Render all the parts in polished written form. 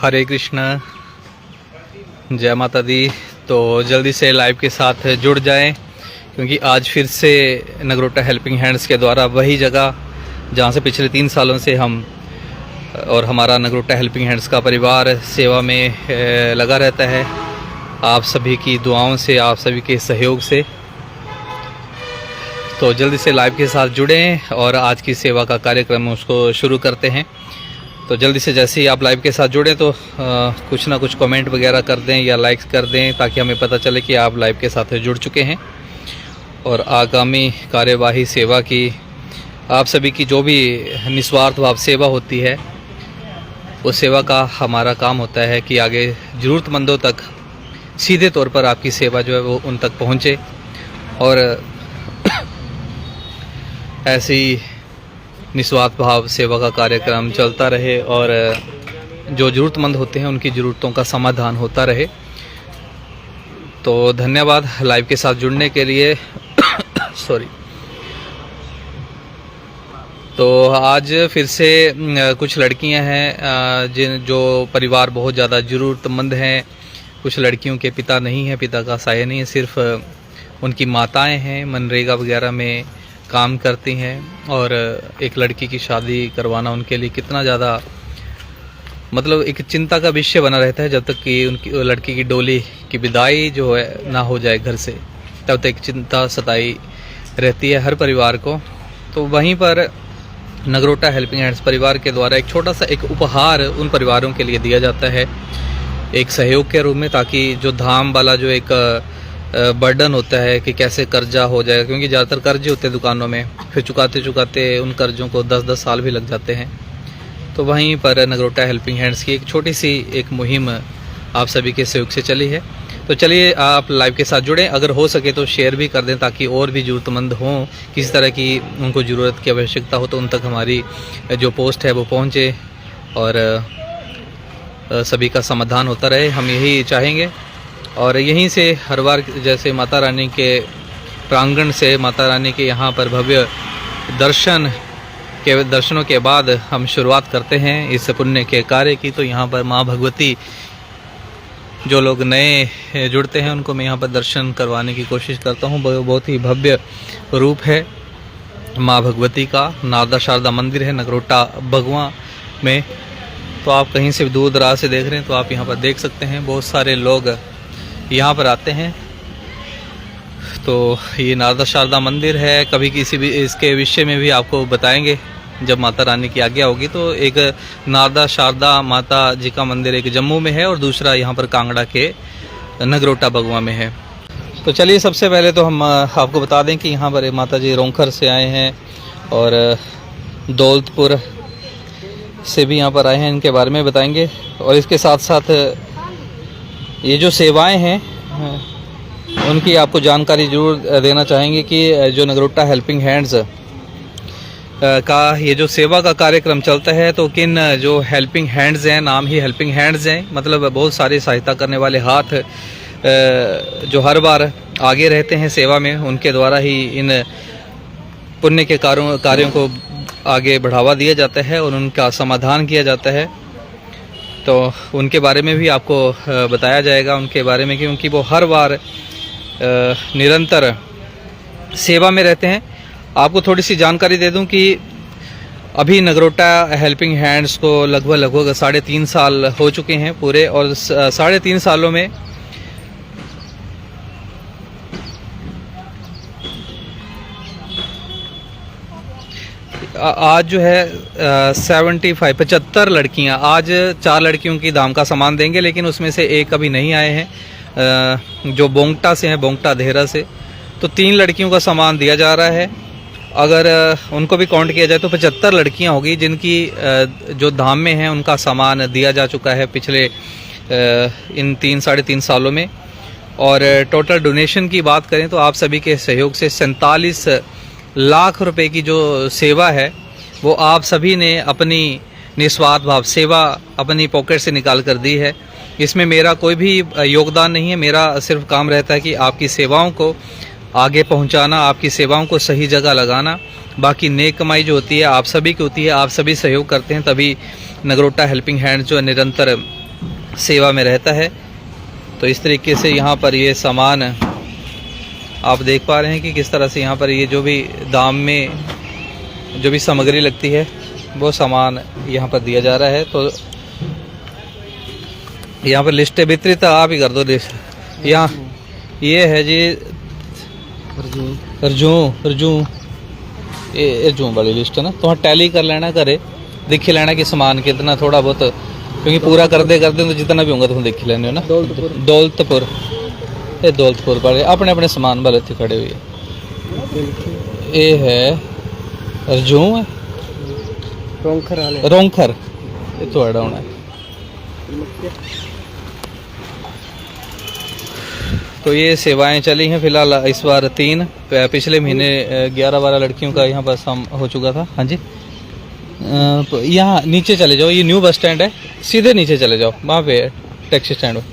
हरे कृष्णा, जय माता दी। तो जल्दी से लाइव के साथ जुड़ जाएं, क्योंकि आज फिर से नगरोटा हेल्पिंग हैंड्स के द्वारा वही जगह जहां से पिछले 3 सालों से हम और हमारा नगरोटा हेल्पिंग हैंड्स का परिवार सेवा में लगा रहता है, आप सभी की दुआओं से, आप सभी के सहयोग से। तो जल्दी से लाइव के साथ जुड़ें और आज की सेवा का कार्यक्रम उसको शुरू करते हैं। तो जल्दी से जैसे ही आप लाइव के साथ जुड़ें तो कुछ ना कुछ कमेंट वगैरह कर दें या लाइक्स कर दें, ताकि हमें पता चले कि आप लाइव के साथ जुड़ चुके हैं। और आगामी कार्यवाही सेवा की, आप सभी की जो भी निस्वार्थ भाव सेवा होती है, उस सेवा का हमारा काम होता है कि आगे ज़रूरतमंदों तक सीधे तौर पर आपकी सेवा जो है वो उन तक पहुँचे और ऐसी निस्वार्थ भाव सेवा का कार्यक्रम चलता रहे और जो ज़रूरतमंद होते हैं उनकी ज़रूरतों का समाधान होता रहे। तो धन्यवाद लाइव के साथ जुड़ने के लिए। सॉरी। तो आज फिर से कुछ लड़कियां हैं जो परिवार बहुत ज़्यादा ज़रूरतमंद हैं। कुछ लड़कियों के पिता नहीं हैं, पिता का साया नहीं है, सिर्फ उनकी माताएं हैं, मनरेगा वगैरह में काम करती हैं। और एक लड़की की शादी करवाना उनके लिए कितना ज़्यादा मतलब एक चिंता का विषय बना रहता है। जब तक कि उनकी लड़की की डोली की विदाई जो है ना हो जाए घर से, तब तक चिंता सताई रहती है हर परिवार को। तो वहीं पर नगरोटा हेल्पिंग हैंड्स परिवार के द्वारा एक छोटा सा एक उपहार उन परिवारों के लिए दिया जाता है, एक सहयोग के रूप में, ताकि जो धाम वाला जो एक बर्डन होता है कि कैसे कर्जा हो जाएगा, क्योंकि ज़्यादातर कर्जे होते हैं दुकानों में, फिर चुकाते चुकाते उन कर्जों को 10-10 साल भी लग जाते हैं। तो वहीं पर नगरोटा हेल्पिंग हैंड्स की एक छोटी सी एक मुहिम आप सभी के सहयोग से चली है। तो चलिए आप लाइव के साथ जुड़ें, अगर हो सके तो शेयर भी कर दें, ताकि और भी ज़रूरतमंद हों, किसी तरह की उनको ज़रूरत की आवश्यकता हो तो उन तक हमारी जो पोस्ट है वो पहुँचे और सभी का समाधान होता रहे, हम यही चाहेंगे। और यहीं से हर बार जैसे माता रानी के प्रांगण से, माता रानी के यहाँ पर भव्य दर्शनों के बाद हम शुरुआत करते हैं इस पुण्य के कार्य की। तो यहाँ पर माँ भगवती, जो लोग नए जुड़ते हैं उनको मैं यहाँ पर दर्शन करवाने की कोशिश करता हूँ। बहुत ही भव्य रूप है माँ भगवती का। नारदा शारदा मंदिर है नगरोटा भगवा में। तो आप कहीं से दूर दराज से देख रहे हैं तो आप यहाँ पर देख सकते हैं बहुत सारे लोग यहाँ पर आते हैं। तो ये नारदा शारदा मंदिर है, कभी किसी भी इसके विषय में भी आपको बताएंगे जब माता रानी की आज्ञा होगी। तो एक नारदा शारदा माता जी का मंदिर एक जम्मू में है और दूसरा यहाँ पर कांगड़ा के नगरोटा बगवा में है। तो चलिए सबसे पहले तो हम आपको बता दें कि यहाँ पर माता जी रोंखर से आए हैं और दौलतपुर से भी यहाँ पर आए हैं, इनके बारे में बताएंगे। और इसके साथ साथ ये जो सेवाएं हैं उनकी आपको जानकारी जरूर देना चाहेंगे कि जो नगरोटा हेल्पिंग हैंड्स का ये जो सेवा का कार्यक्रम चलता है, तो किन जो हेल्पिंग हैंड्स हैं, नाम ही हेल्पिंग हैंड्स हैं, मतलब बहुत सारे सहायता करने वाले हाथ जो हर बार आगे रहते हैं सेवा में, उनके द्वारा ही इन पुण्य के कार्यों को आगे बढ़ावा दिया जाता है और उनका समाधान किया जाता है। तो उनके बारे में भी आपको बताया जाएगा, उनके बारे में, क्योंकि वो हर बार निरंतर सेवा में रहते हैं। आपको थोड़ी सी जानकारी दे दूं कि अभी नगरोटा हेल्पिंग हैंड्स को लगभग 3.5 साल हो चुके हैं पूरे, और 3.5 सालों में आज जो है 75 लड़कियां, आज 4 लड़कियों की दाम का सामान देंगे, लेकिन उसमें से एक अभी नहीं आए हैं जो बोंगटा से हैं, बोंगटा देहरा से। तो 3 लड़कियों का सामान दिया जा रहा है। अगर उनको भी काउंट किया जाए तो 75 लड़कियां होगी जिनकी जो धाम में हैं उनका सामान दिया जा चुका है पिछले इन 3-3.5 सालों में। और टोटल डोनेशन की बात करें तो आप सभी के सहयोग से 47 लाख रुपए की जो सेवा है वो आप सभी ने अपनी निस्वार्थ भाव सेवा अपनी पॉकेट से निकाल कर दी है। इसमें मेरा कोई भी योगदान नहीं है, मेरा सिर्फ काम रहता है कि आपकी सेवाओं को आगे पहुंचाना, आपकी सेवाओं को सही जगह लगाना। बाकी नेक कमाई जो होती है आप सभी की होती है, आप सभी सहयोग करते हैं, तभी नगरोटा हेल्पिंग हैंड्स जो निरंतर सेवा में रहता है। तो इस तरीके से यहाँ पर ये सामान आप देख पा रहे हैं कि किस तरह से यहाँ पर ये जो भी दाम में जो भी सामग्री लगती है वो सामान यहाँ पर दिया जा रहा है। तो यहाँ पर लिस्ट वितरित आप ही कर दो लिस्ट। यहाँ ये है जी अर्जून वाली लिस्ट है ना, तो टैली कर लेना, घरे देख लेना कि सामान कितना थोड़ा बहुत, क्योंकि पूरा कर दे तो जितना भी होगा तुम देख लेने हो ना। दौलतपुर ये दौलतपुर वाले अपने अपने सामान वाले थे खड़े हुए। ये है अर्जून है रोंखर ये थोड़ा होना है। तो ये सेवाएं चली हैं फिलहाल इस बार 3, पिछले महीने 11-12 लड़कियों का यहाँ पर हो चुका था। हाँ जी, यहाँ नीचे चले जाओ, ये न्यू बस स्टैंड है, सीधे नीचे चले जाओ, वहाँ पे टैक्सी स्टैंड है।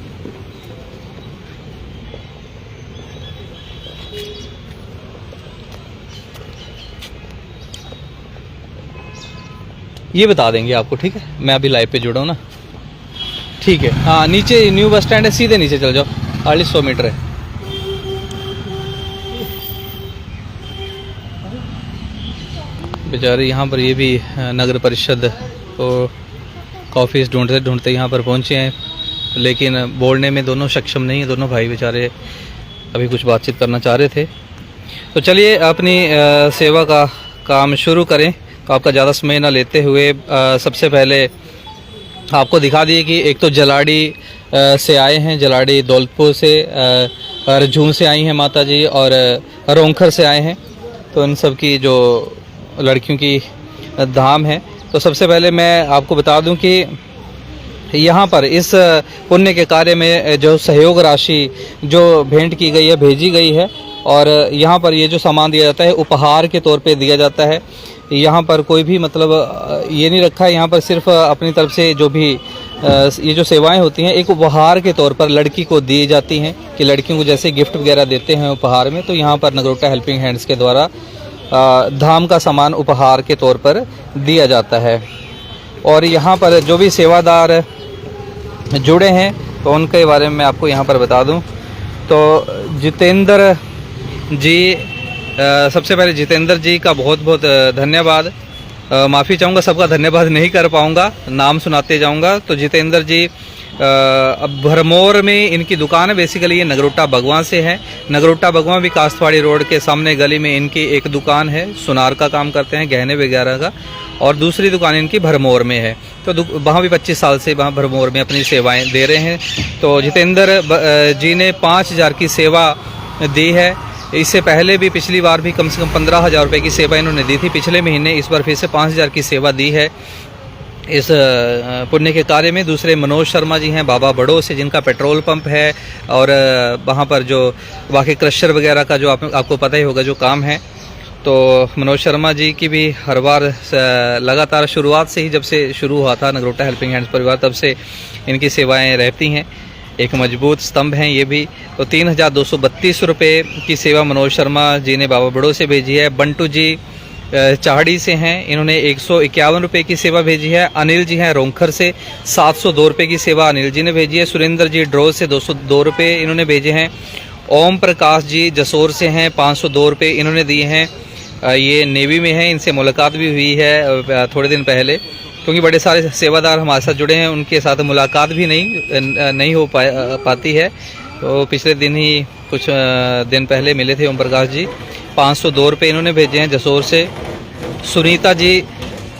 ये बता देंगे आपको, ठीक है, मैं अभी लाइव पे जुड़ा हूँ ना, ठीक है। हाँ नीचे न्यू बस स्टैंड है, सीधे नीचे चले जाओ, 100 मीटर है। बेचारे यहाँ पर ये भी नगर परिषद को ऑफिस ढूंढते ढूंढते यहाँ पर पहुँचे हैं, लेकिन बोलने में दोनों सक्षम नहीं है। दोनों भाई बेचारे अभी कुछ बातचीत करना चाह रहे थे। तो चलिए अपनी सेवा का काम शुरू करें। तो आपका ज़्यादा समय ना लेते हुए सबसे पहले आपको दिखा दिए कि एक तो जलाड़ी से आए हैं, जलाड़ी दौलतपुर से, अर्जून से आई हैं माता जी, और रोंखर से आए हैं। तो इन सब की जो लड़कियों की धाम है। तो सबसे पहले मैं आपको बता दूं कि यहाँ पर इस पुण्य के कार्य में जो सहयोग राशि जो भेंट की गई है, भेजी गई है, और यहाँ पर ये जो सामान दिया जाता है उपहार के तौर पे दिया जाता है। यहाँ पर कोई भी मतलब ये नहीं रखा है, यहाँ पर सिर्फ अपनी तरफ से जो भी ये जो सेवाएं होती हैं एक उपहार के तौर पर लड़की को दी जाती हैं, कि लड़कियों को जैसे गिफ्ट वगैरह देते हैं उपहार में। तो यहाँ पर नगरोटा हेल्पिंग हैंड्स के द्वारा धाम का सामान उपहार के तौर पर दिया जाता है। और यहाँ पर जो भी सेवादार जुड़े हैं तो उनके बारे में मैं आपको यहाँ पर बता दूं। तो जितेंद्र जी, सबसे पहले जितेंद्र जी का बहुत बहुत धन्यवाद। माफ़ी चाहूँगा, सबका धन्यवाद नहीं कर पाऊँगा, नाम सुनाते जाऊँगा। तो जितेंद्र जी अब भरमौर में इनकी दुकान है। बेसिकली ये नगरोटा बगवां से है। नगरोटा बगवां भी कास्तवाड़ी रोड के सामने गली में इनकी एक दुकान है, सुनार का काम करते हैं, गहने वगैरह का। और दूसरी दुकान इनकी भरमौर में है। तो वहाँ भी 25 साल से वहाँ भरमौर में अपनी सेवाएं दे रहे हैं। तो जितेंद्र जी ने 5000 की सेवा दी है। इससे पहले भी पिछली बार भी कम से कम 15,000 रुपये की सेवा इन्होंने दी थी पिछले महीने। इस बार फिर से 5,000 की सेवा दी है इस पुण्य के कार्य में। दूसरे मनोज शर्मा जी हैं बाबा बड़ो से, जिनका पेट्रोल पंप है, और वहाँ पर जो वाकई क्रशर वगैरह का जो आपको पता ही होगा जो काम है। तो मनोज शर्मा जी की भी हर बार लगातार शुरुआत से ही, जब से शुरू हुआ था नगरोटा हेल्पिंग हैंड्स परिवार, तब से इनकी सेवाएं रहती हैं। एक मजबूत स्तंभ हैं ये भी। तो 3,232 रुपये की सेवा मनोज शर्मा जी ने बाबा बड़ो से भेजी है। बंटू जी चाहड़ी से हैं, इन्होंने 151 रुपये की सेवा भेजी है। अनिल जी हैं रोंखर से, 702 रुपये की सेवा अनिल जी ने भेजी है। सुरेंद्र जी ड्रोज से 202 रुपये इन्होंने भेजे हैं। ओम प्रकाश जी जसोर से हैं, 502 रुपये इन्होंने दिए हैं। ये नेवी में हैं, इनसे मुलाकात भी हुई है थोड़े दिन पहले, क्योंकि बड़े सारे सेवादार हमारे साथ जुड़े हैं, उनके साथ मुलाकात भी नहीं हो पाती है। तो पिछले दिन ही कुछ दिन पहले मिले थे ओम प्रकाश जी। 502 रुपये इन्होंने भेजे हैं जसोर से। सुनीता जी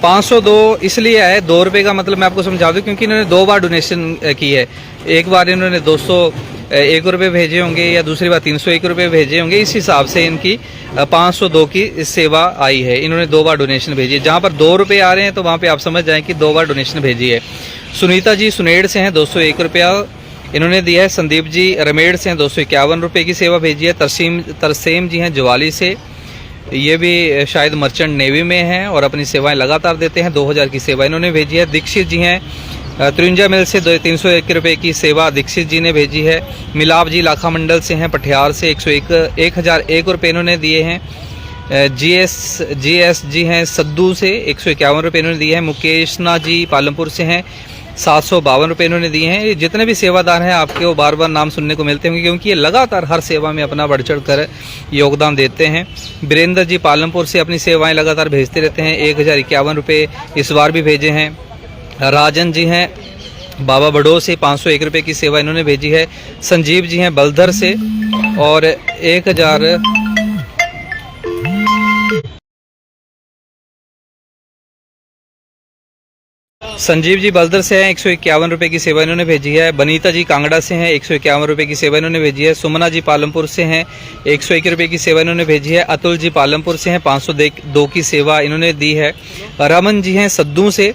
502 इसलिए है, 2 रुपये का मतलब मैं आपको समझा दूं, क्योंकि इन्होंने 2 बार डोनेशन की है। एक बार इन्होंने 201 रुपये भेजे होंगे, या दूसरी बार 301 रुपये भेजे होंगे। इस हिसाब से इनकी 502 की सेवा आई है। इन्होंने 2 बार डोनेशन भेजी है। जहाँ पर 2 रुपये आ रहे हैं तो वहाँ पे आप समझ जाएं कि 2 बार डोनेशन भेजी है। सुनीता जी सुनेड़ से हैं, 201 रुपया इन्होंने दिया है। संदीप जी रमेड़ से हैं, 251 रुपये की सेवा भेजी है। तरसेम जी हैं जवाली से, ये भी शायद मर्चेंट नेवी में हैं और अपनी सेवाएं लगातार देते हैं। 2000 की सेवा इन्होंने भेजी है। दीक्षित जी हैं त्रिंजा मिल से, 301 रुपये की सेवा दीक्षित जी ने भेजी है। मिलाप जी लाखा मंडल से हैं, पटियार से, 1,001 रुपये इन्होंने दिए हैं। जीएस जी हैं सद्दू से, 151 रुपये इन्होंने दिए हैं। मुकेशना जी पालमपुर से हैं, 752 इन्होंने दिए हैं। ये जितने भी सेवादार हैं आपके वो बार बार नाम सुनने को मिलते होंगे, क्योंकि ये लगातार हर सेवा में अपना बढ़ चढ़ कर योगदान देते हैं। वीरेंद्र जी पालमपुर से अपनी सेवाएं लगातार भेजते रहते हैं, 1051 रुपये इस बार भी भेजे हैं। राजन जी हैं बाबा बड़ो से 501 रुपये की सेवा इन्होंने भेजी है। संजीव जी हैं बलधर से और 1000 संजीव जी बलदर से हैं, 151 रुपये की सेवा इन्होंने भेजी है। बनीता जी कांगड़ा से हैं, 151 रुपये की सेवा इन्होंने भेजी है। सुमना जी पालमपुर से हैं, 101 रुपये की सेवा इन्होंने भेजी है। अतुल जी पालमपुर से हैं, 502 की सेवा इन्होंने दी है। रमन जी हैं सद्दू से,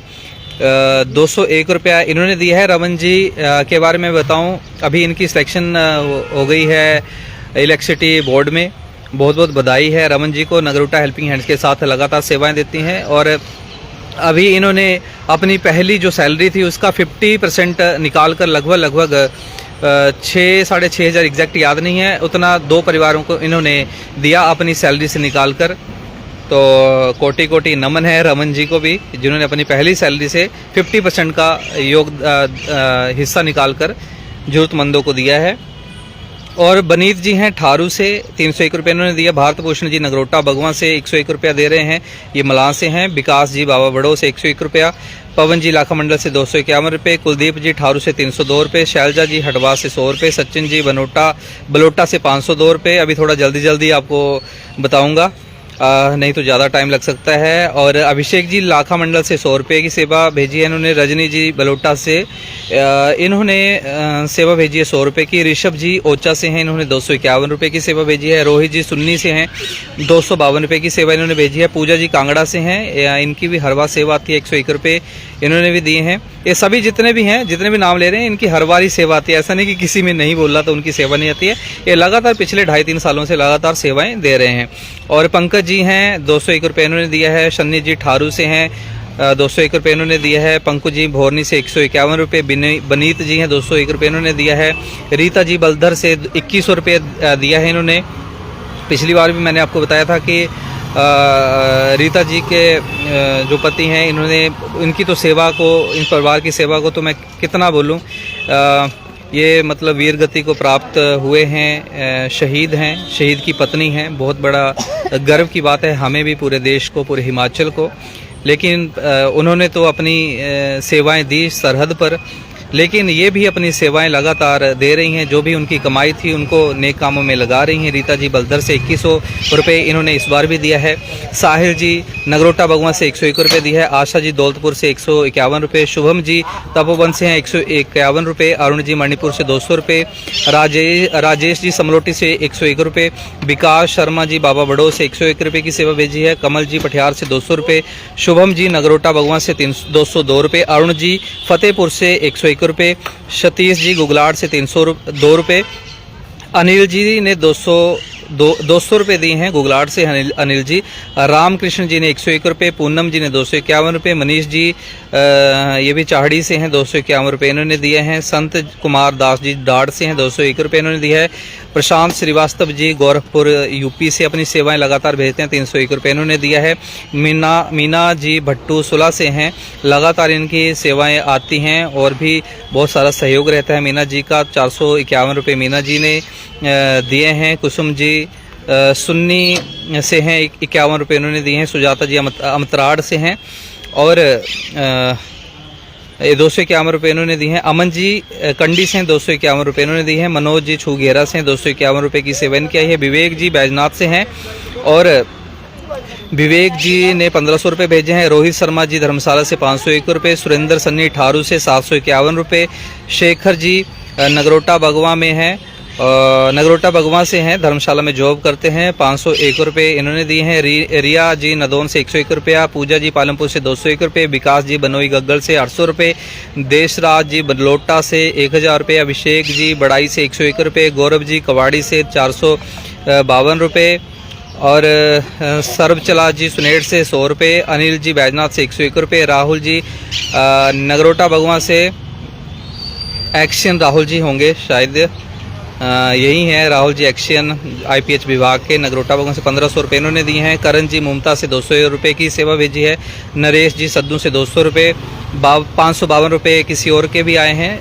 201 रुपया इन्होंने दिया है। रमन जी के बारे में बताऊं, अभी इनकी सिलेक्शन हो गई है इलेक्ट्रिसिटी बोर्ड में। बहुत बहुत बधाई है रमन जी को। नगरोटा हेल्पिंग हैंड्स के साथ लगातार सेवाएं देती हैं और अभी इन्होंने अपनी पहली जो सैलरी थी उसका 50% निकाल कर लगभग 6 साढ़े 6 हज़ार एग्जैक्ट याद नहीं है, उतना 2 परिवारों को इन्होंने दिया अपनी सैलरी से निकाल कर। तो कोटि कोटि नमन है रमन जी को भी, जिन्होंने अपनी पहली सैलरी से 50% का हिस्सा निकाल कर जरूरतमंदों को दिया है। और बनीत जी हैं ठारू से, 301 रुपये इन्होंने दिया। भारत भूषण जी नगरोटा बगवा से 101 रुपया दे रहे हैं, ये मलान से हैं। विकास जी बाबा बड़ो से 101 रुपया। पवन जी लाखा मंडल से 251 रुपये। कुलदीप जी ठारू से 302 रुपये। शैलजा जी हटवा से 100 रुपये। सचिन जी बलोटा से 502 रुपये। अभी थोड़ा जल्दी आपको बताऊँगा, नहीं तो ज़्यादा टाइम लग सकता है। और अभिषेक जी लाखा मंडल से 100 रुपये की सेवा भेजी है इन्होंने। रजनी जी बलोटा से इन्होंने सेवा भेजी है 100 रुपये की। ऋषभ जी ओचा से हैं, इन्होंने 251 रुपये की सेवा भेजी है। रोहित जी सुन्नी से हैं, 252 रुपये की सेवा इन्होंने भेजी है। पूजा जी कांगड़ा से हैं, इनकी भी हर बार सेवा आती है, 101 रुपये इन्होंने भी दिए हैं। ये सभी जितने भी हैं, जितने भी नाम ले रहे हैं, इनकी हर बार ही सेवा आती है। ऐसा नहीं कि किसी में नहीं बोल रहा तो उनकी सेवा नहीं आती है। ये लगातार पिछले 2.5-3 सालों से लगातार सेवाएं दे रहे हैं। और पंकज जी हैं, 201 रुपये इन्होंने दिया है। शन्नी जी ठारू से हैं, 201 रुपये इन्होंने दिया है। पंकु जी भोरनी से 151 रुपये। बनीत जी हैं, 201 रुपये इन्होंने दिया है। रीता जी बलधर से 2100 रुपये दिया है इन्होंने। पिछली बार भी मैंने आपको बताया था कि रीता जी के जो पति हैं, इनकी तो सेवा को, इन परिवार की सेवा को तो मैं कितना बोलूं, ये मतलब वीर गति को प्राप्त हुए हैं, शहीद हैं, शहीद की पत्नी हैं। बहुत बड़ा गर्व की बात है हमें भी, पूरे देश को, पूरे हिमाचल को। लेकिन उन्होंने तो अपनी सेवाएं दी सरहद पर, लेकिन ये भी अपनी सेवाएं लगातार दे रही हैं। जो भी उनकी कमाई थी उनको नेक कामों में लगा रही हैं। रीता जी बलदर से 2100 रुपये इन्होंने इस बार भी दिया है। साहिल जी नगरोटा बगवा से 101 रुपये दिया है। आशा जी दौलतपुर से 151 रुपये। शुभम जी तपोवन से हैं, 151 रुपये। अरुण जी मणिपुर से 200 रुपये। राजेश जी समलोटी से 101 रुपये। विकास शर्मा जी बाबा बड़ो से 101 रुपये की सेवा भेजी है। कमल जी पटियार से 200 रुपये। शुभम जी नगरोटा बगवा से 202 रुपये। अरुण जी फतेहपुर से 101 रुपये। सतीश जी गुगलाट से 302 रुपये। अनिल जी ने 200 रुपये दिए हैं गुगलाट से अनिल जी। रामकृष्ण जी ने 101 रुपये। पूनम जी ने 251 रुपये। मनीष जी ये भी चाहड़ी से हैं, 251 रुपये इन्होंने दिए हैं। संत कुमार दास जी डाड़ से हैं, 201 रुपये इन्होंने दिया है। प्रशांत श्रीवास्तव जी गोरखपुर यूपी से अपनी सेवाएं लगातार भेजते हैं, 301 रुपये इन्होंने दिया है। मीना जी भट्टू सुला से हैं, लगातार इनकी सेवाएं आती हैं और भी बहुत सारा सहयोग रहता है मीना जी का। 451 रुपये मीना जी ने दिए हैं। कुसुम जी सुन्नी से हैं, 51 रुपये इन्होंने दिए हैं। सुजाता जी अमतराड़ से हैं और 251 रुपये इन्होंने दिए हैं। अमन जी कंडी से हैं, 251 रुपये इन्होंने दिए हैं। मनोज जी छूगेरा से हैं, 251 रुपये की सेवा इनकी आई है। विवेक जी बैजनाथ से हैं और विवेक जी ने 1500 रुपये भेजे हैं। रोहित शर्मा जी धर्मशाला से 501 रुपये। सुरेंद्र सन्नी ठारू से 751 रुपये। शेखर जी नगरोटा बगवा में हैं, नगरोटा बगवा से हैं, धर्मशाला में जॉब करते हैं, 501 रुपये इन्होंने दिए हैं। रिया जी नदौन से 101 रुपया। पूजा जी पालमपुर से 201 रुपये। विकास जी बनोई गग्गल से 800 रुपये। देशराज जी बलोटा से 1000 रुपये। अभिषेक जी बड़ाई से 101 रुपये। गौरव जी कवाड़ी से 452 रुपये और सर्वचला जी सुनेट से 100 रुपये। अनिल जी बैजनाथ से 101 रुपये। राहुल जी नगरोटा बगवा से, एक्शन राहुल जी होंगे शायद, यही हैं राहुल जी एक्शन IPH विभाग के, नगरोटा भवन से 1500 रुपये इन्होंने दिए हैं। करण जी मुमता से 200 रुपये की सेवा भेजी है। नरेश जी सद्दू से 200 रुपये। 552 रुपये किसी और के भी आए हैं,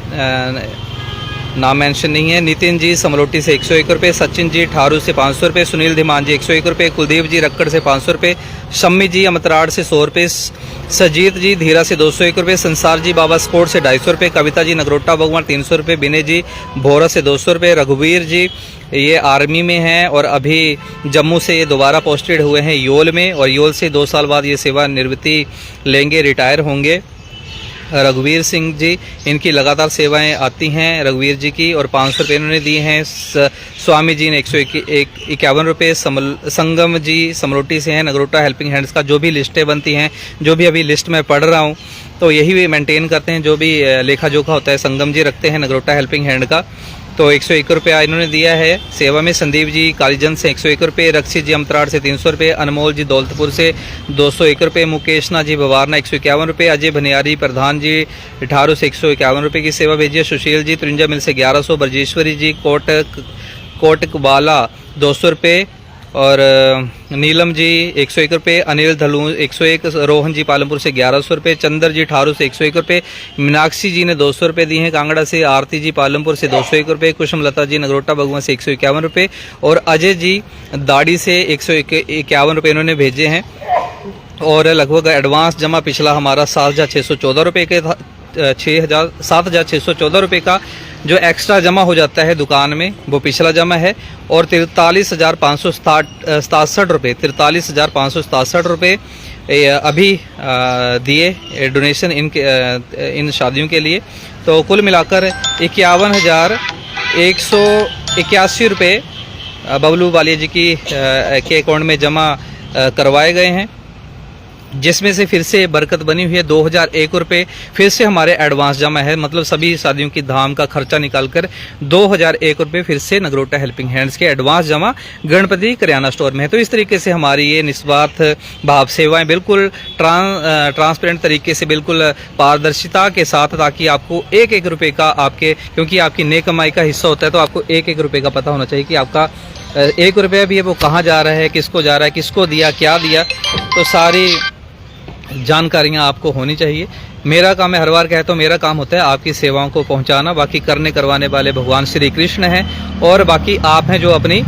नाम मेंशन नहीं है। नितिन जी समलोटी से 101 रुपये। सचिन जी ठारू से 500 रुपये। सुनील धीमान जी 101 रुपये। कुलदीप जी रक्कड़ से 500 रुपये। शम्मी जी अमतराड़ से 100 रुपये। सजीत जी धीरा से 201 रुपये। संसार जी बाबा स्पोर्ट से 250 रुपये। कविता जी नगरोटा भगवान 300 रुपये। विनय जी भोरा से 200 रुपये। रघुवीर जी ये आर्मी में हैं और अभी जम्मू से ये दोबारा पोस्टेड हुए हैं योल में, और योल से 2 साल बाद ये सेवानिवृत्ति लेंगे, रिटायर होंगे। रघुवीर सिंह जी इनकी लगातार सेवाएं आती हैं रघुवीर जी की, और 500 रुपये इन्होंने दिए हैं। स्वामी जी ने 151 रुपये। संगम जी समरोटी से हैं। नगरोटा हेल्पिंग हैंड्स का जो भी लिस्टें बनती हैं, जो भी अभी लिस्ट मैं पढ़ रहा हूँ, तो यही भी मेंटेन करते हैं, जो भी लेखा जोखा होता है संगम जी रखते हैं नगरोटा हेल्पिंग हैंड का। तो 101 रुपये इन्होंने दिया है सेवा में। संदीप जी कालीजन से 101 रुपये। रक्षित जी अमतराड़ से 300 रुपये। अनमोल जी दौलतपुर से 201 रुपये। मुकेशना जी भवारना 151 रुपये। अजय भनियारी प्रधान जी ठारू से 151 रुपये की सेवा भेजी है। सुशील जी त्रिंजा मिल से 1100। ब्रजेश्वरी जी कोटकवाला 200 रुपये। और नीलम जी 101 रुपये। अनिल धलू 101। रोहन जी पालमपुर से 1100 रुपये। चंद्र जी ठारू से 101 रुपये। मीनाक्षी जी ने 200 रुपये दिए हैं कांगड़ा से। आरती जी पालमपुर से 201 रुपये। कुसुमलता जी नगरोटा भगवान से 151 रुपये। और अजय जी दाड़ी से 151 रुपये इन्होंने भेजे हैं। और लगभग एडवांस जमा पिछला हमारा 7,614 रुपये के 7,614 रुपये का जो एक्स्ट्रा जमा हो जाता है दुकान में, वो पिछला जमा है। और 43,567 रुपये 43,567 रुपये अभी दिए डोनेशन इन शादियों के लिए। तो कुल मिलाकर 51,181 रुपये बबलू वालिया जी के अकाउंट में जमा करवाए गए हैं, जिसमें से फिर से बरकत बनी हुई है। 2,001 रुपये फिर से हमारे एडवांस जमा है, मतलब सभी शादियों की धाम का खर्चा निकालकर 2,001 रुपये फिर से नगरोटा हेल्पिंग हैंड्स के एडवांस जमा गणपति करियाना स्टोर में है। तो इस तरीके से हमारी ये निस्वार्थ भाव सेवाएं बिल्कुल ट्रांसपेरेंट तरीके से, बिल्कुल पारदर्शिता के साथ, ताकि आपको एक एक रुपये का क्योंकि आपकी नेक कमाई का हिस्सा होता है, तो आपको एक एक रुपये का पता होना चाहिए कि आपका 1 रुपया भी है वो कहाँ जा रहा है, किसको जा रहा है, किसको दिया, क्या दिया। तो सारी जानकारियां आपको होनी चाहिए। मेरा काम है, हर बार कहता हूँ, मेरा काम होता है आपकी सेवाओं को पहुंचाना। बाकी करने करवाने वाले भगवान श्री कृष्ण हैं, और बाकी आप हैं जो अपनी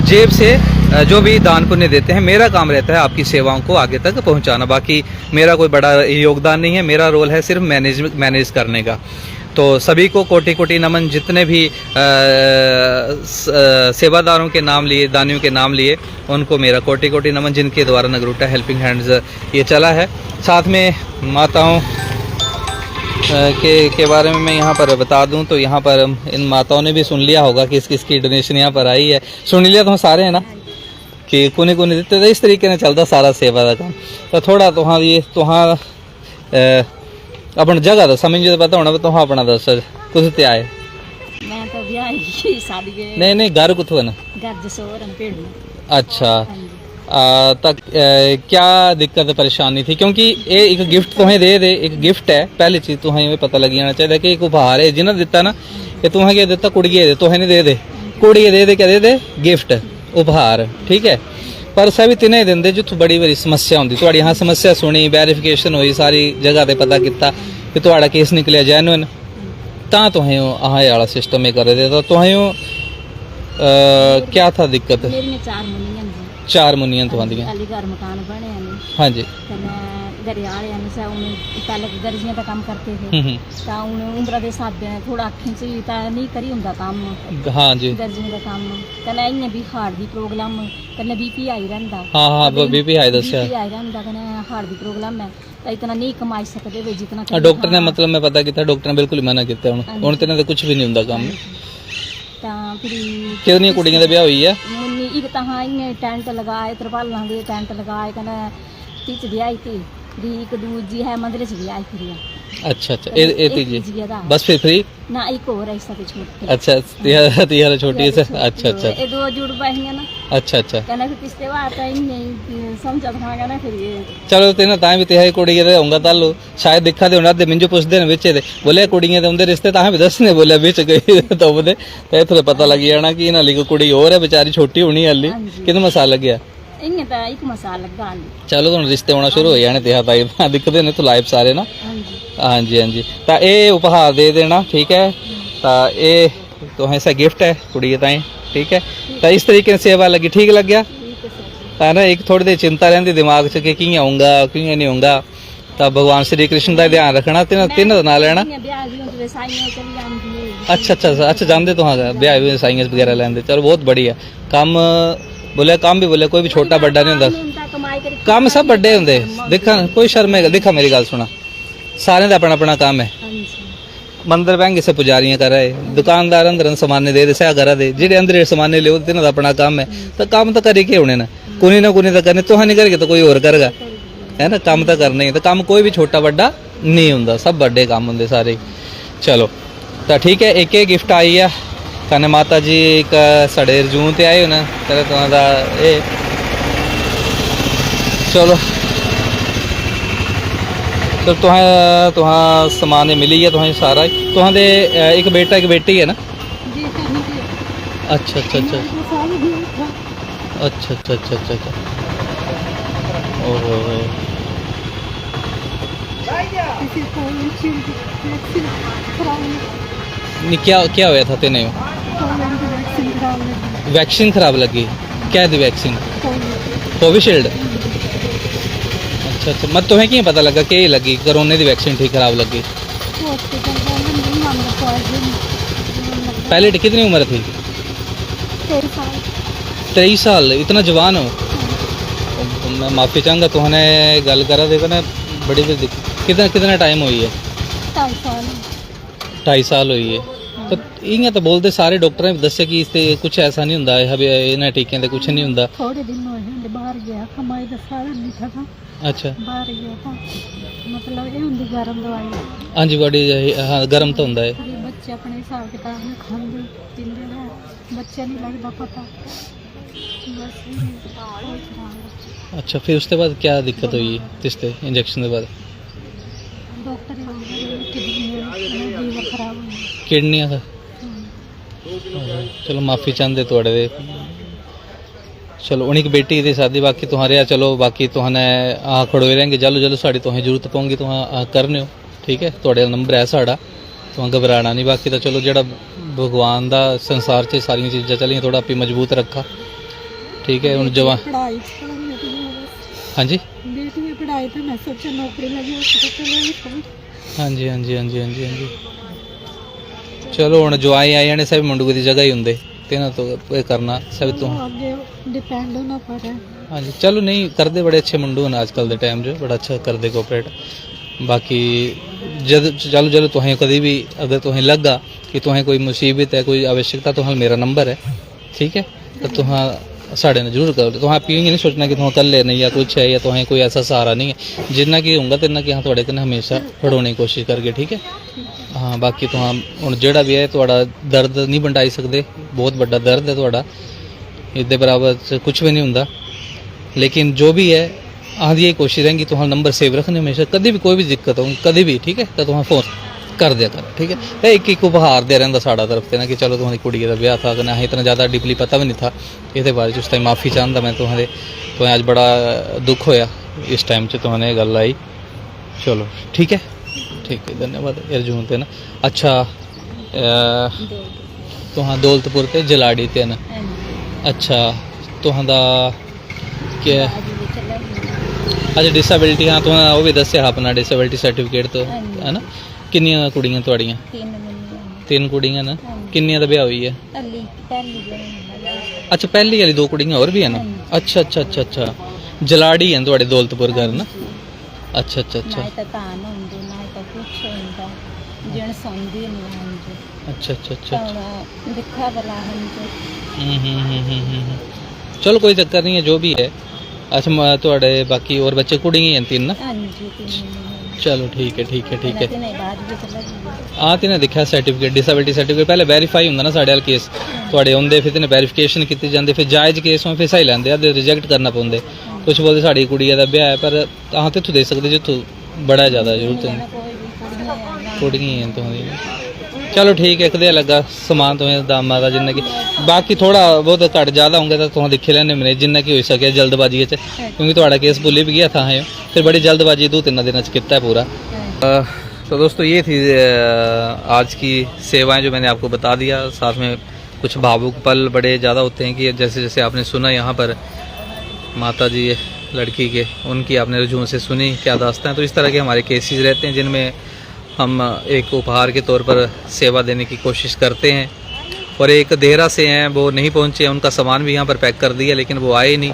जेब से जो भी दान पुण्य देते हैं। मेरा काम रहता है आपकी सेवाओं को आगे तक पहुंचाना। बाकी मेरा कोई बड़ा योगदान नहीं है, मेरा रोल है सिर्फ मैनेज करने का। तो सभी को कोटि कोटि नमन, जितने भी सेवादारों के नाम लिए, दानियों के नाम लिए, उनको मेरा कोटि कोटि नमन, जिनके द्वारा नगरोटा हेल्पिंग हैंड्स ये चला है। साथ में माताओं के बारे में मैं यहाँ पर बता दूं तो यहाँ पर इन माताओं ने भी सुन लिया होगा किस किस की डोनेशन यहाँ पर आई है। सुन लिया तो सारे है ना कि कोने कोने देते, तो इस तरीके से चलता सारा सेवा का काम। तो थोड़ा तुहां ये तुहां अपन जगह तो समझ पता होना, तो हाँ अपना दस कुछ ते आए। मैं तो ब्याह की शादी के नहीं घर कुछ है ना, घर जसोर पेड़ में। अच्छा तक क्या दिक्कत परेशानी थी? क्योंकि ये एक गिफ्ट तुम्हें दे एक गिफ्ट है, पहली चीज तुम्हें पता लग जाना चाहिए कि एक उपहार है जिन्हें दिता ना, ये तुम्हें क्या दिता, कुड़िए दे, तुम्हें नहीं दे कुड़िए दे क्या दे गिफ्ट उपहार, ठीक है। पर सभी तिने देंदे जो बड़ी बड़ी समस्या होंगी। तुहाड़ी यहाँ समस्या सुनी, वेरिफिकेशन हुई, सारी जगह पे पता किया कि तुहाड़ा केस निकलिया जैनुअन, तां तुहें आह वाला सिस्टम में कर दे। तो तुहें क्या था दिक्कत? मेरी में 4 मुनियां जी, 4 मुनियां तुहांदियां। अली घर मकान बने हैं। हाँ जी। घरे आए हैं से उन्हें पहले दर्जियां का काम करते थे, ता उन्हें उम्र दे हिसाब दे थोड़ा अखिं से ता नहीं करी हुंदा काम। हाँ जी। दर्जियां का काम कने इन्ने भी हार्ट दी प्रॉब्लम, कने बीपी आई रहंदा। हां बीपी आई दसया, बीपी आई रहंदा, कने हार्ट दी प्रॉब्लम है, ता इतना नहीं कमाई सकदे वे जितना। डॉक्टर ने मतलब मैं पता किया, डॉक्टर ने बिल्कुल मना किया, हुण तेने तो कुछ भी नहीं हुंदा काम। ता फिर कितनी कुड़ियां दा ब्याह हुई है? मुन्नी एक ता हां इन्ने टेंट लगाए, तरपालां दे टेंट लगाए, कने तीच ब्याही थी दी, एक दूजी है मंदिर च ब्याही थी। अच्छा अच्छा ये तीजी जी बस फिर फ्री ना एक और ऐसा तो छोटी अच्छा तिहारा छोटी है सर अच्छा अच्छा ये दो जुड़ पाएंगे ना अच्छा अच्छा कहना फिर पिछले बार आता ही नहीं समझा था ना फिर ये चलो तेना तां भी तिहाई कुड़ी दे होगा तालू शायद दिखा दे होना ते मिंजो पुछदे ने विचे दे बोले कुड़ियां दे उंदे रिश्ते तां भी दसने बोले विच गई तो बोले ते इथले पता लग जाना कि इना ली कोई कुड़ी और है बेचारी छोटी होनी हाली कितना मसाला गया इन्हें तो एक मसाला लगा आलू चलो तुम रिश्ते होना शुरू हो जाने तिहा ताई दा दिखदे ने तो लाइव सारे ना हाँ जी हाँ जी ता ये उपहार दे देना ठीक है ता ये तो ऐसा गिफ्ट है कुड़ी ताई ठीक है ता इस तरीके से सेवा लगी ठीक लग गया है ना एक थोड़ी देर चिंता रहती दिमाग च कि कियां आऊंगा कियां नहीं आऊंगा ता भगवान श्री कृष्ण का ध्यान रखना तिन दा नाम लेना अच्छा अच्छा अच्छा जानते तो हाँ ब्याह साइंस वगैरह लेंदे चलो बहुत बढ़िया काम बोले काम भी बोले कोई भी छोटा बड़ा नहीं होंदा काम सब बड़े होंदे देखा कोई शर्म है देखा मेरी गल सुना सारे दा अपना अपना काम है मंदिर बहंगे से पुजारियां कर रहे दुकानदार अंदर समाने दे सह करा दे जेडे अंदर समाने ले तिन्हां दा अपना काम है तो काम तो करे के होने ना कुनी तो करने तुहां नहीं करगे तो कोई और करेगा है ना काम तो करना ही तो काम कोई भी छोटा बड़ा नहीं होंदा सब बड़े काम होंदे सारे चलो तो ठीक है एक गिफ्ट आई है कने माता जी एक साढ़े रजून ते आए होने तेरे तुहां दा चलो तो तुहां समान मिली है तुहां सारा तुहां दे एक बेटा एक बेटी है ना अच्छा अच्छा अच्छा अच्छा अच्छा अच्छा अच्छा अच्छा ओहो नहीं क्या क्या होया था तेने वैक्सीन खराब लगी क्या दी वैक्सीन कोविशील्ड अच्छा अच्छा मत तुम्हें क्या पता लगा कि लगी कोरोना दी वैक्सीन ठीक खराब लगी पहले कितनी उम्र थी 23 साल इतना जवान हो मैं माफ़ी चाहूँगा तुमने गल करा देखो ना बड़ी कितना कितना टाइम हुई है 2.5 साल हुई है तो इयां तो बोलते सारे डॉक्टर ने दस्या कि इससे कुछ ऐसा नहीं होंदा इन्हां टीकियां ते कुछ नहीं होंदा थोड़े दिन होए बाहर गया कमाई दा सारा नहीं था अच्छा बाहर गया था मतलब ये हुंदी गरम दवाई हाँ जी बड़ी हाँ गर्म तो होंदा है बच्चे अपने हिसाब किताब में खांदे पींदे हैं बच्चे नहीं लगता पता बस अच्छा फिर उसके बाद क्या दिक्कत हुई तिस्ते इंजेक्शन के बाद डॉक्टर किडनी खराब हो किडनियां था चलो माफ़ी चाहते थोड़े दे चलो उन्हीं की बेटी थी शादी बाकी तुम्हारे चलो बाकी तुहने आ खड़ोए रहेंगे जलो जलो साड़ी तुहें जरूरत पौगी तुम करने हो ठीक है थोड़े नंबर है साड़ा तुम घबराना नहीं बाकी तो चलो जड़ा भगवान दा संसार च सारियां चीज़ां चलियां थोड़ा आपी मजबूत रखा ठीक है हूँ जवा हाँ जी पढ़ाई तो मैं सोचा नौकरी लगी हाँ जी हाँ जी हाँ जी हाँ जी हाँ जी चलो हुण जवाई आई जाने सब मुंडू की जगह ही होंगे तेना तो ये करना सब तो डिपेंड होना पड़ा हाँ जी चलो नहीं करते बड़े अच्छे मुंडू हैं आजकल के टाइम जो बड़ा अच्छा करते कोऑपरेट बाकी जद चलो चलो तुहें कभी भी अगर तुहें लगा कि तुहें कोई मुसीबत है कोई आवश्यकता तो मेरा नंबर है ठीक है तो तुहां साढ़े ने जरूर करो तुम आप नहीं सोचना कि तुम कल नहीं या कुछ है या तुम्हें कोई ऐसा सहारा नहीं है जिन्ना कि होंगे तो कि हाँ थोड़े कन्नै हमेशा खड़ोने की कोशिश करगे ठीक है हाँ बाकी तुम हूँ जोड़ा भी है थोड़ा दर्द नहीं बंटाई सकते बहुत बड़ा दर्द है थोड़ा इसके बराबर कुछ भी नहीं होंदा लेकिन जो भी है आदि यही कोशिश रहेंगी तुम नंबर सेव रखने हमेशा कभी भी कोई भी दिक्कत हो कभी भी ठीक है तो तुम फोन कर दिया कर ठीक है एक एक उपहार दे रहा साड़ा तरफ से ना कि चलो तुम्हारी कुड़ी का ब्याह था ना इतना ज़्यादा डीपली पता भी नहीं था ये बारे उस टाइम माफ़ी चाहता मैं तुम्हारे तुम्हें आज बड़ा दुख होया इस टाइम से तुम्हें गल आई चलो ठीक है धन्यवाद अर्जुन ते ना अच्छा तुहां दौलतपुर ते जलाड़ी ते ना अच्छा तुहां दा क्या अच्छा डिसेबिलिटी हाँ तुहां वो भी दस्या अपना डिसेबिलिटी सर्टिफिकेट तो है ना किन्नियां कुड़ियां तुहाड़ियां 3 कुड़ियां ना किन्नियां दा ब्याह हुई है अच्छा पहली वाली 2 कुड़ियां और भी है ना अच्छा अच्छा अच्छा अच्छा जलाड़ी है तुहाड़े दौलतपुर घर ना अच्छा अच्छा अच्छा अच्छा अच्छा अच्छा चलो कोई चक्कर नहीं है जो भी है अच्छा थोड़े बाकी और बच्चे कुड़ियां हैं 3 ना चलो ठीक है ठीक है ठीक है ते नहीं बाद ਵਿੱਚ ਲੱਗੀ ਆ ਤੇ ਨੇ ਦੇਖਿਆ ਸਰਟੀਫਿਕੇਟ ਡਿਸੇਬਿਲਿਟੀ ਸਰਟੀਫਿਕੇਟ ਪਹਿਲੇ ਵੈਰੀਫਾਈ ਹੁੰਦਾ ਨਾ ਸਾਡੇ ਵਾਲ ਕੇਸ ਤੁਹਾਡੇ ਹੁੰਦੇ ਫਿਰ ਤੇ ਵੈਰੀਫਿਕੇਸ਼ਨ ਕੀਤੀ ਜਾਂਦੀ ਫਿਰ ਜਾਇਜ਼ ਕੇਸ ਹੋਂ ਫਿਰ ਸਹੀ ਲੈਂਦੇ ਆ ਤੇ ਰਿਜੈਕਟ ਕਰਨਾ ਪਉਂਦੇ ਕੁਝ ਬੋਲਦੇ ਸਾਡੀ ਕੁੜੀ ਦਾ ਵਿਆਹ ਹੈ ਪਰ ਤਾਂ ਤੇ ਤੂੰ ਦੇ ਸਕਦੇ ਜਿੱਥੋਂ ਬੜਾ ਜ਼ਿਆਦਾ ਜ਼ਰੂਰਤ ਹੈ ਕੋਈ ਵੀ ਕੁੜੀਆਂ ਕੁੜੀਆਂ ਤੋਂ ਦੀ चलो ठीक है एक दे लगा समान तो दामा का जिन्ना की बाकी थोड़ा बहुत घट ज़्यादा होंगे तो तुम दिखे लेने मैंने जिन्ना की हो सके जल्दबाजी क्योंकि थोड़ा केस भुली भी गया था है फिर बड़ी जल्दबाजी 2-3 दिन किया है पूरा। तो दोस्तों ये थी आज की सेवाएं जो मैंने आपको बता दिया। साथ में कुछ भावुक पल बड़े ज़्यादा होते हैं कि जैसे जैसे आपने सुना यहाँ पर माता जी लड़की के उनकी आपने रुझान से सुनी क्या दास्तां है। तो इस तरह के हमारे केसेस रहते हैं जिनमें हम एक उपहार के तौर पर सेवा देने की कोशिश करते हैं। और एक देहरा से हैं वो नहीं पहुंचे, उनका सामान भी यहाँ पर पैक कर दिया लेकिन वो आए नहीं।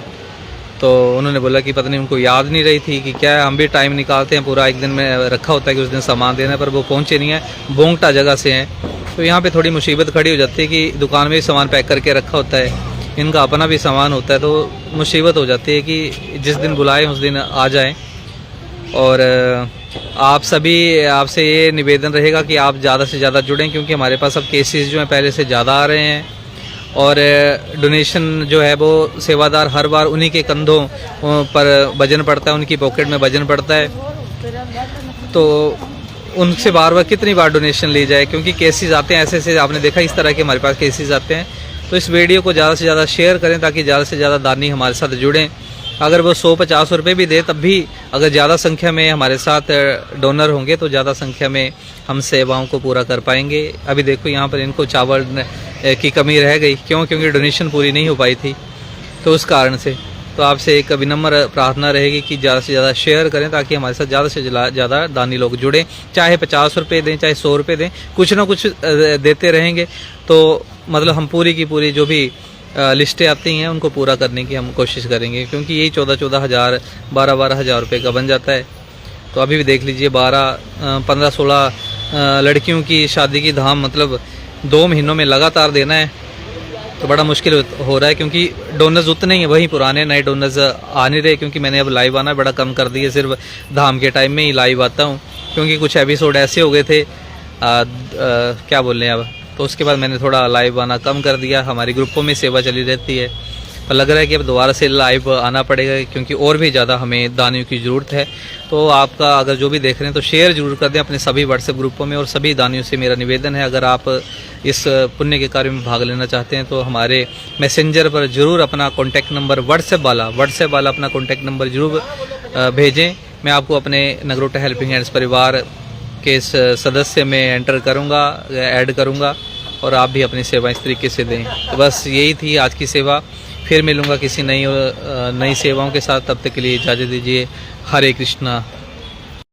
तो उन्होंने बोला कि पता नहीं उनको याद नहीं रही थी कि क्या है। हम भी टाइम निकालते हैं पूरा एक दिन में रखा होता है कि उस दिन सामान देना पर वो पहुंचे नहीं है। बोंगटा जगह से हैं तो यहाँ पे थोड़ी मुसीबत खड़ी हो जाती है कि दुकान में भी सामान पैक करके रखा होता है, इनका अपना भी सामान होता है तो मुसीबत हो जाती है कि जिस दिन बुलाएं उस दिन आ जाएं। और आप सभी आपसे ये निवेदन रहेगा कि आप ज़्यादा से ज़्यादा जुड़ें क्योंकि हमारे पास अब केसेस जो हैं पहले से ज़्यादा आ रहे हैं और डोनेशन जो है वो सेवादार हर बार उन्हीं के कंधों पर वजन पड़ता है, उनकी पॉकेट में वजन पड़ता है। तो उनसे बार बार कितनी बार डोनेशन ली जाए क्योंकि केसेस आते हैं ऐसे ऐसे आपने देखा इस तरह के हमारे पास केसेस आते हैं। तो इस वीडियो को ज़्यादा से ज़्यादा शेयर करें ताकि ज़्यादा से ज़्यादा दानी हमारे साथ जुड़ें। अगर वो 100-50 रुपये भी दे तब भी अगर ज़्यादा संख्या में हमारे साथ डोनर होंगे तो ज़्यादा संख्या में हम सेवाओं को पूरा कर पाएंगे। अभी देखो यहाँ पर इनको चावल की कमी रह गई, क्यों? क्योंकि डोनेशन पूरी नहीं हो पाई थी तो उस कारण से। तो आपसे एक विनम्र प्रार्थना रहेगी कि ज़्यादा से ज़्यादा शेयर करें ताकि हमारे साथ ज़्यादा से ज़्यादा दानी लोग जुड़ें। चाहे 50 रुपये दें चाहे 100 रुपये दें, कुछ ना कुछ देते रहेंगे तो मतलब हम पूरी की पूरी जो भी लिस्टें आती हैं उनको पूरा करने की हम कोशिश करेंगे क्योंकि यही 14-14 हज़ार 12-12 हज़ार रुपये का बन जाता है। तो अभी भी देख लीजिए 15-16 लड़कियों की शादी की धाम मतलब 2 महीनों में लगातार देना है तो बड़ा मुश्किल हो रहा है क्योंकि डोनर्स उतने ही हैं, वही पुराने नए डोनर्स आ नहीं रहे क्योंकि मैंने अब लाइव आना बड़ा कम कर दिया, सिर्फ धाम के टाइम में ही लाइव आता हूँ क्योंकि कुछ एपिसोड ऐसे हो गए थे क्या बोल रहे हैं अब, तो उसके बाद मैंने थोड़ा लाइव आना कम कर दिया। हमारी ग्रुपों में सेवा चली रहती है पर लग रहा है कि अब दोबारा से लाइव आना पड़ेगा क्योंकि और भी ज़्यादा हमें दानियों की ज़रूरत है। तो आपका अगर जो भी देख रहे हैं तो शेयर ज़रूर कर दें अपने सभी व्हाट्सएप ग्रुपों में। और सभी दानियों से मेरा निवेदन है अगर आप इस पुण्य के कार्य में भाग लेना चाहते हैं तो हमारे मैसेंजर पर ज़रूर अपना कॉन्टैक्ट नंबर व्हाट्सएप वाला अपना कॉन्टैक्ट नंबर ज़रूर भेजें। मैं आपको अपने नगरोटा हेल्पिंग हैंड्स परिवार के इस सदस्य में एंटर करूँगा, ऐड करूँगा और आप भी अपनी सेवा इस तरीके से दें। तो बस यही थी आज की सेवा। फिर मिलूँगा किसी नई सेवाओं के साथ, तब तक के लिए इजाज़त दीजिए। हरे कृष्णा।